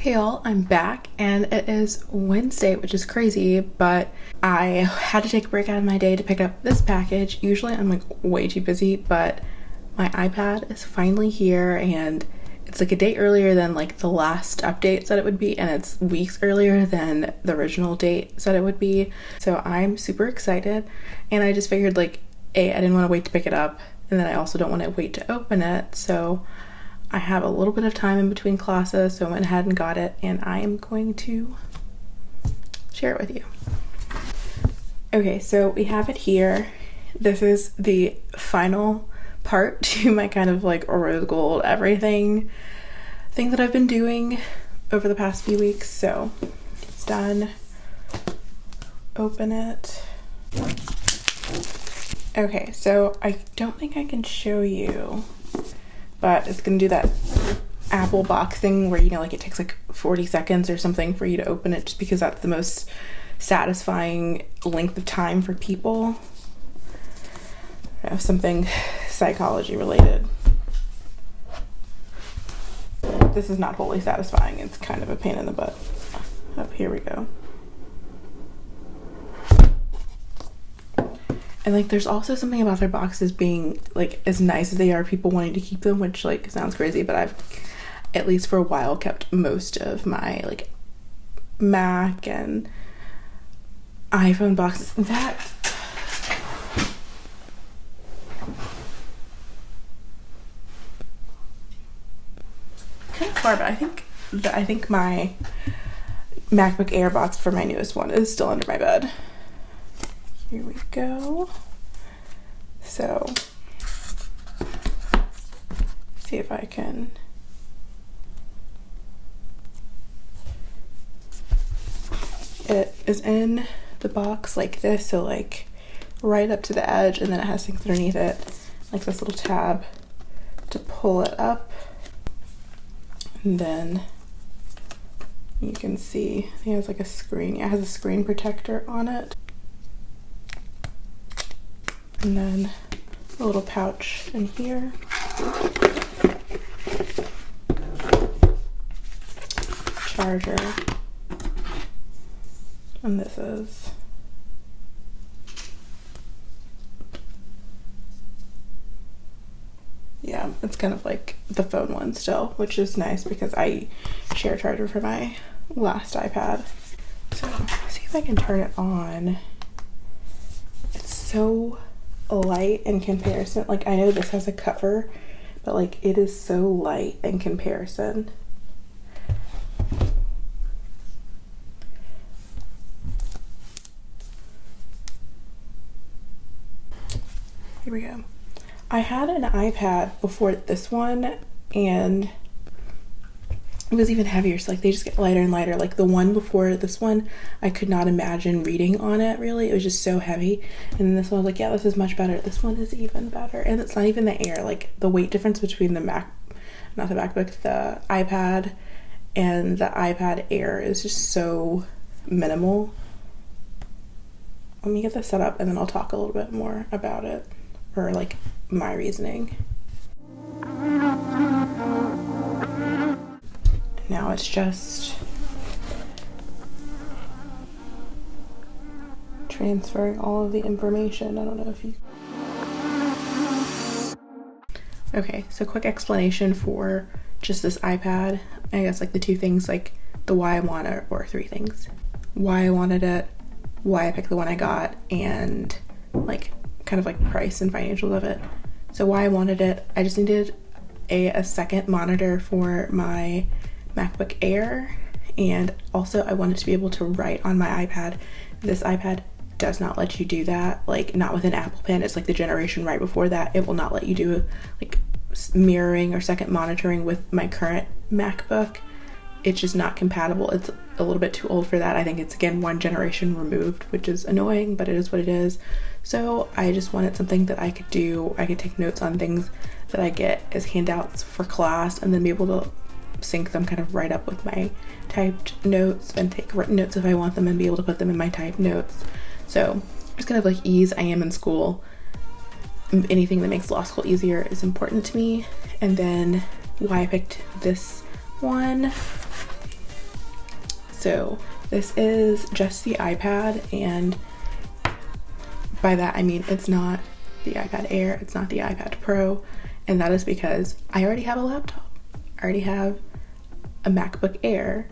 Hey all, I'm back and it is Wednesday, which is crazy, but I had to take a break out of my day to pick up this package. Usually I'm like way too busy, but my iPad is finally here and it's like a day earlier than like the last update said it would be, and it's weeks earlier than the original date said it would be. So I'm super excited, and I just figured like, I didn't want to wait to pick it up, and then I also don't want to wait to open it. So I have a little bit of time in between classes, so I went ahead and got it, and I am going to share it with you. Okay, so we have it here. This is the final part to my kind of like rose gold everything thing that I've been doing over the past few weeks. So it's done. Open it. Okay, so I don't think I can show you, but it's gonna do that Apple box thing where, you know, like it takes like 40 seconds or something for you to open it, just because that's the most satisfying length of time for people. Something psychology related. This is not wholly satisfying. It's kind of a pain in the butt. Oh, here we go. And like there's also something about their boxes being like, as nice as they are, people wanting to keep them, which like sounds crazy, but I've at least for a while kept most of my like Mac and iPhone boxes. That kind of far, but I think my MacBook Air box for my newest one is still under my bed. Here we go. So, see if I can. It is in the box like this, so like right up to the edge, and then it has things underneath it, like this little tab to pull it up. And then you can see it has like a screen. It has a screen protector on it. And then a little pouch in here. Charger. And this is it's kind of like the phone one still, which is nice because I share a charger for my last iPad. So see if I can turn it on. It's so light in comparison. Like I know this has a cover, but like it is so light in comparison. Here we go. I had an iPad before this one, and it was even heavier, so like they just get lighter and lighter. Like the one before this one, I could not imagine reading on it, really. It was just so heavy. And then this one, I was like, yeah, this is much better. This one is even better. And it's not even the Air. Like the weight difference between the the iPad and the iPad Air is just so minimal. Let me get this set up and then I'll talk a little bit more about it, or like my reasoning. Now it's just transferring all of the information. I don't know if you... Okay, so quick explanation for just this iPad. I guess like the two things, like the why I want it, or three things. Why I wanted it, why I picked the one I got, and like kind of like price and financials of it. So why I wanted it, I just needed a second monitor for my MacBook Air, and also I wanted to be able to write on my iPad. This iPad does not let you do that, like not with an Apple Pen. It's like the generation right before that. It will not let you do like mirroring or second monitoring with my current MacBook. It's just not compatible. It's a little bit too old for that. I think it's, again, one generation removed, which is annoying, but it is what it is. So I just wanted something that I could do. I could take notes on things that I get as handouts for class, and then be able to sync them kind of right up with my typed notes, and take written notes if I want them, and be able to put them in my typed notes. So just kind of like ease I am in school. Anything that makes law school easier is important to me. And then why I picked this one So this is just the iPad, and by that I mean it's not the iPad Air, it's not the iPad Pro, and that is because I already have a laptop. I already have a MacBook Air,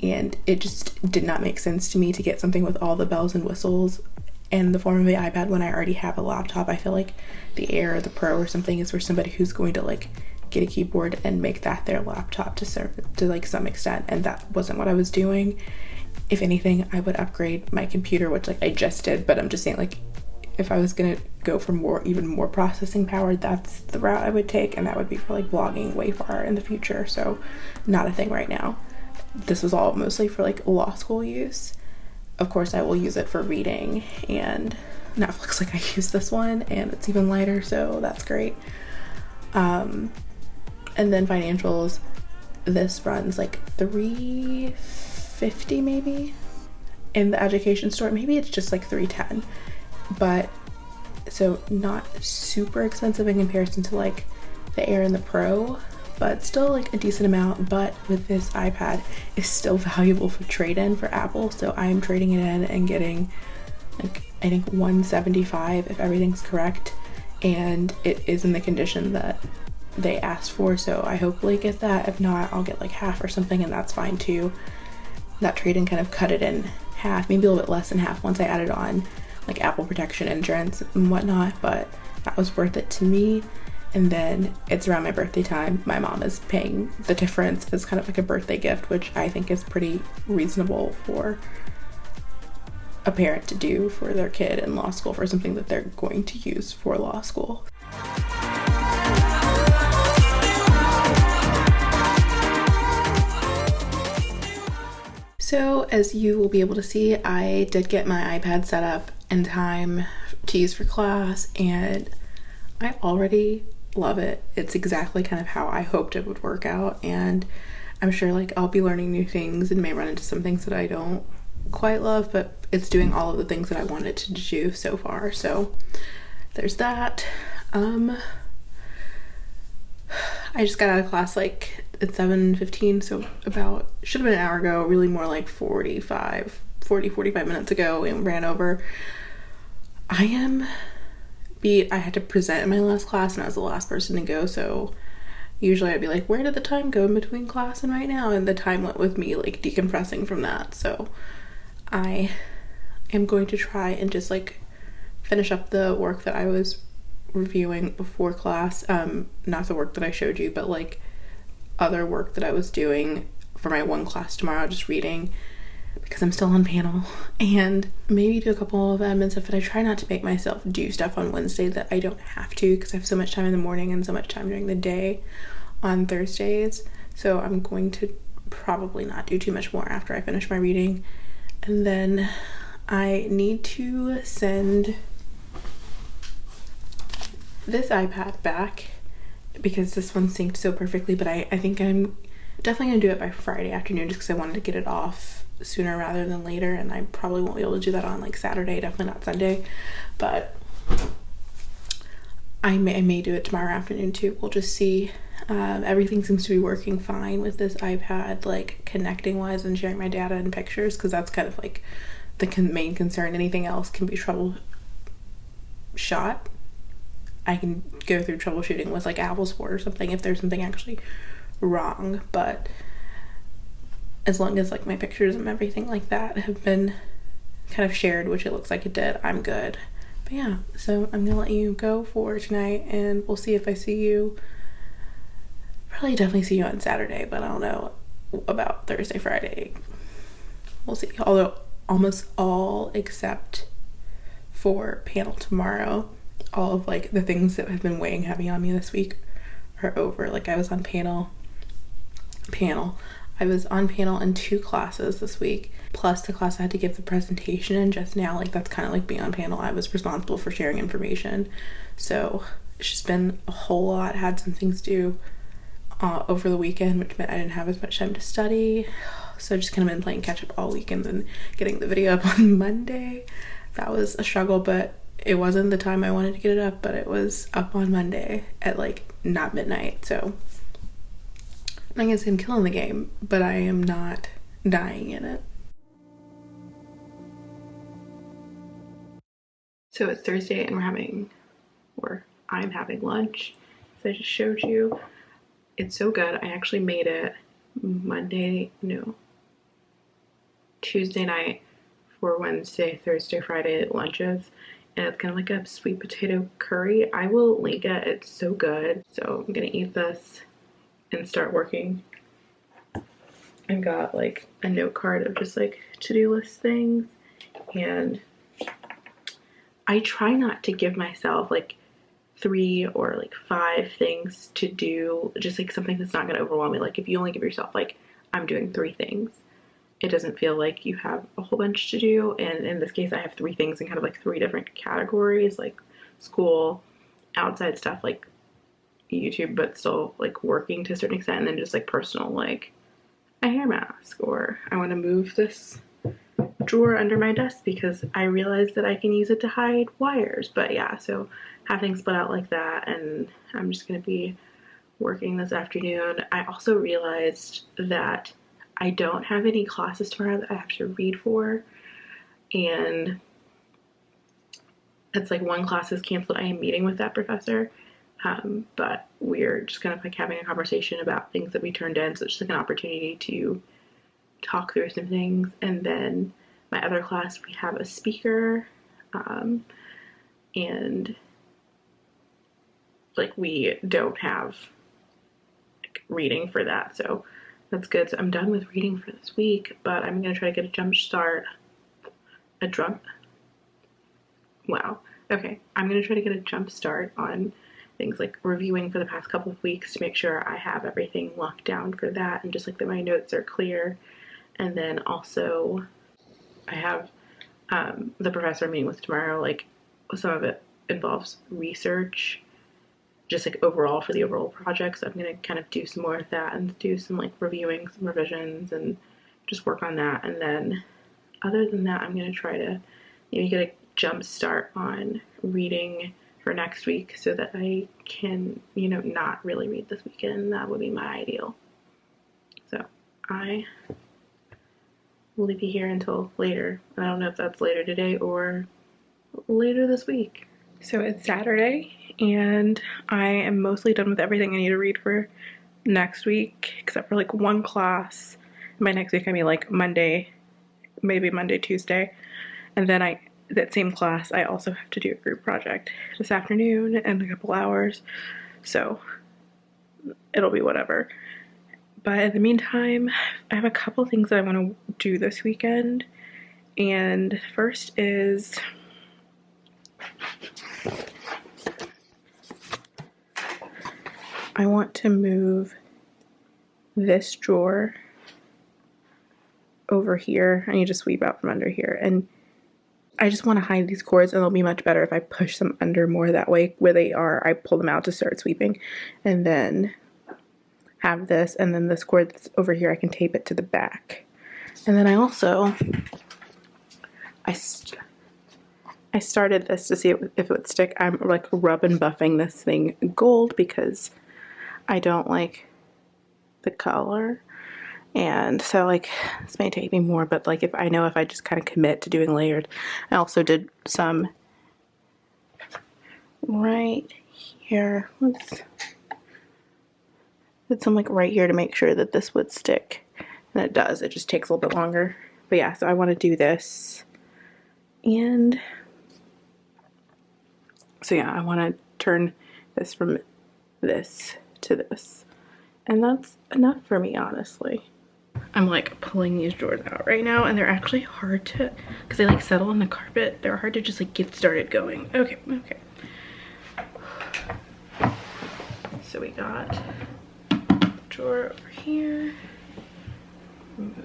and it just did not make sense to me to get something with all the bells and whistles in the form of the iPad when I already have a laptop. I feel like the Air or the Pro or something is for somebody who's going to like get a keyboard and make that their laptop to serve to like some extent, and that wasn't what I was doing. If anything, I would upgrade my computer, which like I just did, but I'm just saying, like, if I was gonna go for even more processing power, that's the route I would take, and that would be for like vlogging way far in the future, so not a thing right now. This was all mostly for like law school use. Of course I will use it for reading and Netflix, like I use this one, and it's even lighter, so that's great. And then financials, this runs like $350 maybe in the education store. Maybe it's just like $310, but so not super expensive in comparison to like the Air and the Pro, but still like a decent amount. But with this iPad, it's still valuable for trade-in for Apple, so I am trading it in and getting like I think $175 if everything's correct, and it is in the condition that they asked for, so I hopefully get that. If not, I'll get like half or something, and that's fine too. That trade-in kind of cut it in half, maybe a little bit less than half once I added on like Apple protection insurance and whatnot, but that was worth it to me. And then it's around my birthday time. My mom is paying the difference as kind of like a birthday gift, which I think is pretty reasonable for a parent to do for their kid in law school, for something that they're going to use for law school. So as you will be able to see, I did get my iPad set up in time to use for class, and I already love it. It's exactly kind of how I hoped it would work out, and I'm sure like I'll be learning new things and may run into some things that I don't quite love, but it's doing all of the things that I wanted to do so far. So there's that. I just got out of class like at 7:15, so about should have been an hour ago, really more like 45 minutes ago, and ran over. I am beat. I had to present in my last class and I was the last person to go, so usually I'd be like, where did the time go in between class and right now? And the time went with me like decompressing from that. So I am going to try and just like finish up the work that I was reviewing before class, not the work that I showed you, but like other work that I was doing for my one class tomorrow, just reading, because I'm still on panel, and maybe do a couple of admin stuff. But I try not to make myself do stuff on Wednesday that I don't have to, because I have so much time in the morning and so much time during the day on Thursdays. So I'm going to probably not do too much more after I finish my reading. And then I need to send this iPad back because this one synced so perfectly, but I think I'm definitely gonna do it by Friday afternoon, just because I wanted to get it off sooner rather than later, and I probably won't be able to do that on like Saturday, definitely not Sunday, but I may do it tomorrow afternoon too. We'll just see. Everything seems to be working fine with this iPad, like connecting wise and sharing my data and pictures, because that's kind of like the main concern. Anything else can be troubleshot. I can go through troubleshooting with like Apple Support or something if there's something actually wrong, but as long as like my pictures and everything like that have been kind of shared, which it looks like it did, I'm good. But yeah, so I'm gonna let you go for tonight, and we'll see if I see you. Probably definitely see you on Saturday, but I don't know about Thursday, Friday. We'll see. Although almost all except for panel tomorrow, all of like the things that have been weighing heavy on me this week are over. Like I was on panel. I was on panel in 2 classes this week, plus the class I had to give the presentation in just now. Like that's kind of like being on panel. I was responsible for sharing information, so it's just been a whole lot. Had some things due over the weekend, which meant I didn't have as much time to study, so I've just kind of been playing catch up all weekend and getting the video up on Monday. That was a struggle, but it wasn't the time I wanted to get it up, but it was up on Monday at like not midnight. So I'm not gonna say I'm killing the game, but I am not dying in it. So it's Thursday and I'm having lunch. So I just showed you. It's so good. I actually made it Tuesday night for Wednesday, Thursday, Friday lunches. And it's kind of like a sweet potato curry. I will link it. It's so good. So I'm gonna eat this and start working. I've got like a note card of just like to-do list things, and I try not to give myself like 3 or like 5 things to do, just like something that's not going to overwhelm me. Like if you only give yourself like, I'm doing 3 things, it doesn't feel like you have a whole bunch to do. And in this case, I have 3 things in kind of like 3 different categories, like school, outside stuff like YouTube, but still like working to a certain extent, and then just like personal, like a hair mask, or I want to move this drawer under my desk because I realized that I can use it to hide wires. But yeah, so have things split out like that, and I'm just going to be working this afternoon. I also realized that I don't have any classes tomorrow that I have to read for, and it's like one class is canceled. I am meeting with that professor, but we're just kind of like having a conversation about things that we turned in, so it's just like an opportunity to talk through some things. And then my other class, we have a speaker, and like we don't have like reading for that, so that's good. So I'm done with reading for this week, but I'm gonna try to get a jump start. I'm gonna try to get a jump start on things like reviewing for the past couple of weeks to make sure I have everything locked down for that, and just like that my notes are clear. And then also I have the professor I'm meeting with tomorrow. Like some of it involves research, just like overall for the overall project. So I'm gonna kind of do some more of that and do some like reviewing, some revisions, and just work on that. And then other than that, I'm gonna try to maybe get a jump start on reading for next week so that I can, not really read this weekend. That would be my ideal. So I will be here until later. I don't know if that's later today or later this week. So it's Saturday, and I am mostly done with everything I need to read for next week, except for like one class. By next week, I mean like Monday, maybe Monday, Tuesday. And then that same class, I also have to do a group project this afternoon in a couple hours. So it'll be whatever. But in the meantime, I have a couple things that I want to do this weekend. And first is I want to move this drawer over here. I need to sweep out from under here. And I just want to hide these cords, and it'll be much better if I push them under more. That way, where they are, I pull them out to start sweeping. And then have this, and then this cord that's over here, I can tape it to the back. And then I also, I started this to see if it would stick. I'm like rub and buffing this thing gold because I don't like the color. And so like this may take me more, but like if I just kind of commit to doing layered. I also did some right here. Did some like right here to make sure that this would stick. And it does. It just takes a little bit longer. But yeah, so I want to do this. And so yeah, I want to turn this from this to this. And that's enough for me, honestly. I'm like pulling these drawers out right now, and they're actually hard to, because they like settle on the carpet, they're hard to just like get started going. Okay. So we got the drawer over here.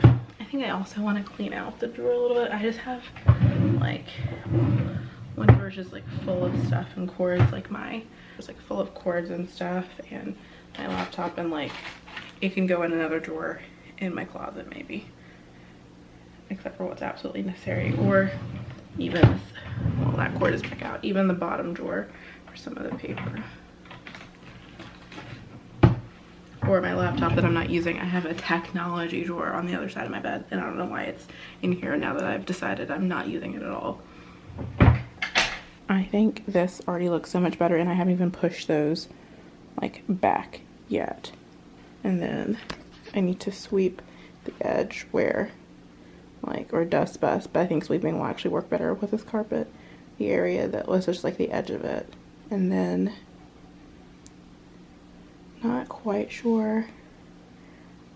I think I also want to clean out the drawer a little bit. I just have like one drawer just like full of stuff and cords, it's like full of cords and stuff, and my laptop, and like it can go in another drawer in my closet maybe, except for what's absolutely necessary, or even this, well, that cord is back out, even the bottom drawer for some of the paper, or my laptop that I'm not using. I have a technology drawer on the other side of my bed, and I don't know why it's in here now that I've decided I'm not using it at all. I think this already looks so much better, and I haven't even pushed those like back yet. And then I need to sweep the edge where like, or dust bust, but I think sweeping will actually work better with this carpet. The area that was just like the edge of it. And then, not quite sure.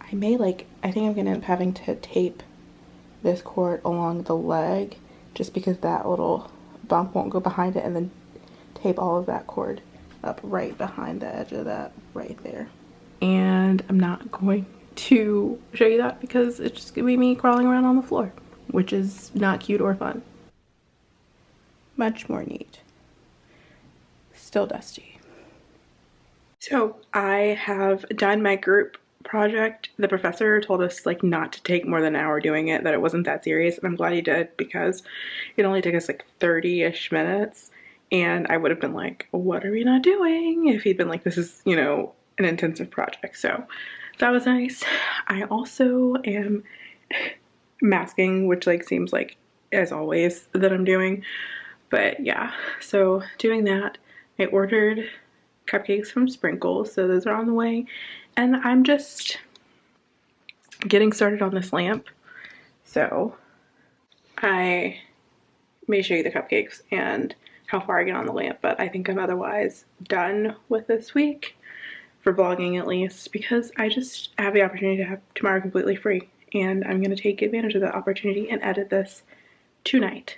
I think I'm gonna end up having to tape this cord along the leg just because that little bump won't go behind it, and then tape all of that cord up right behind the edge of that right there. And I'm not going to show you that because it's just gonna be me crawling around on the floor, which is not cute or fun. Much more neat. Still dusty. So I have done my group project. The professor told us like not to take more than an hour doing it, that it wasn't that serious, and I'm glad he did because it only took us like 30-ish minutes, and I would have been like, what are we not doing, if he'd been like, this is, you know, an intensive project. So that was nice. I also am masking, which like seems like as always that I'm doing, but yeah, so doing that. I ordered cupcakes from Sprinkles, so those are on the way, and I'm just getting started on this lamp. So I may show you the cupcakes and how far I get on the lamp, but I think I'm otherwise done with this week, for vlogging at least, because I just have the opportunity to have tomorrow completely free, and I'm going to take advantage of that opportunity and edit this tonight.